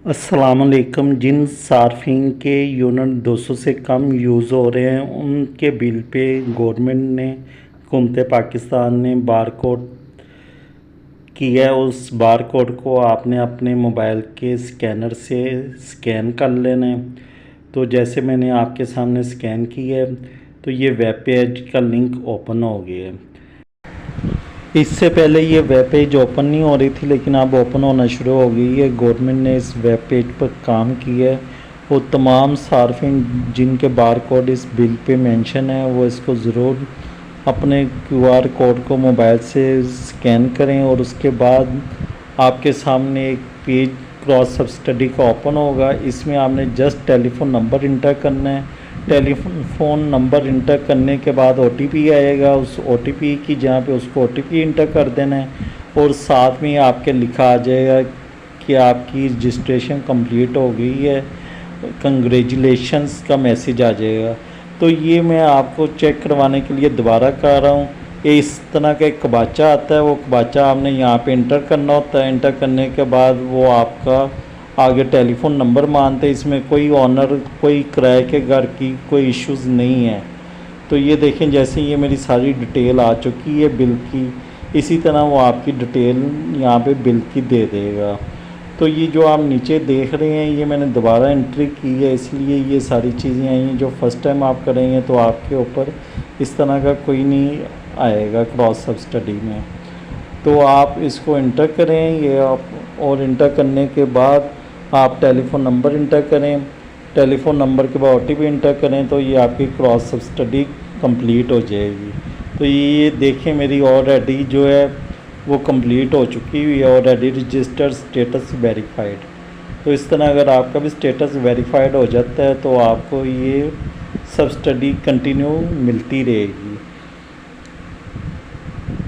अस्सलामुअलैकुम। जिन सार्फिन के यूनिट 200 से कम यूज़ हो रहे हैं उनके बिल पे गवर्नमेंट ने हुकूमत पाकिस्तान ने बार कोड किया है। उस बार कोड को आपने अपने मोबाइल के स्कैनर से स्कैन कर लेना है। तो जैसे मैंने आपके सामने स्कैन किया है तो ये वेब पेज का लिंक ओपन हो गया है। इससे पहले ये वेब पेज ओपन नहीं हो रही थी लेकिन अब ओपन होना शुरू हो गई है। गवर्नमेंट ने इस वेब पेज पर काम किया है। वो तमाम सार्फिन जिनके बार कोड इस बिल पे मेंशन है वो इसको ज़रूर अपने क्यूआर कोड को मोबाइल से स्कैन करें और उसके बाद आपके सामने एक पेज क्रॉस सब्सिडी का ओपन होगा। इसमें आपने जस्ट टेलीफोन नंबर इंटर करना है। टेलीफोन नंबर इंटर करने के बाद ओटीपी आएगा। उस ओटीपी की जगह पे उसको ओटीपी इंटर कर देना है और साथ में आपके लिखा आ जाएगा कि आपकी रजिस्ट्रेशन कंप्लीट हो गई है, कंग्रेचुलेशंस का मैसेज आ जाएगा। तो ये मैं आपको चेक करवाने के लिए दोबारा कर रहा हूँ। ये इस तरह का एक कबाचा आता है, वो कबाचा आपने यहाँ पे इंटर करना होता है। इंटर करने के बाद वो आपका आगे टेलीफोन नंबर मांगते हैं। इसमें कोई ऑनर, कोई किराए के घर की कोई इश्यूज़ नहीं है। तो ये देखें, जैसे ये मेरी सारी डिटेल आ चुकी है बिल की, इसी तरह वो आपकी डिटेल यहाँ पे बिल की दे देगा। तो ये जो आप नीचे देख रहे हैं ये मैंने दोबारा एंट्री की है, इसलिए ये सारी चीज़ें आई हैं। जो फर्स्ट टाइम आप करेंगे तो आपके ऊपर इस तरह का कोई नहीं आएगा क्रॉस सब्सिडी में। तो आप इसको इंटर करें ये आप, और इंटर करने के बाद आप टेलीफोन नंबर इंटर करें। टेलीफोन नंबर के बाद ओटीपी इंटर करें तो ये आपकी क्रॉस सब्सिडी कंप्लीट हो जाएगी। तो ये देखें मेरी ऑलरेडी जो है वो कंप्लीट हो चुकी हुई है, ऑलरेडी रजिस्टर्ड स्टेटस वेरीफाइड। तो इस तरह अगर आपका भी स्टेटस वेरीफाइड हो जाता है तो आपको ये सब्सिडी कंटिन्यू मिलती रहेगी।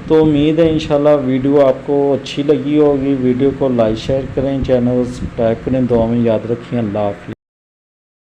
तो उम्मीद है इंशाल्लाह वीडियो आपको अच्छी लगी होगी। वीडियो को लाइक शेयर करें, चैनल को सब्सक्राइब करें। दुआ में याद रखें। अल्लाह हाफ़िज़।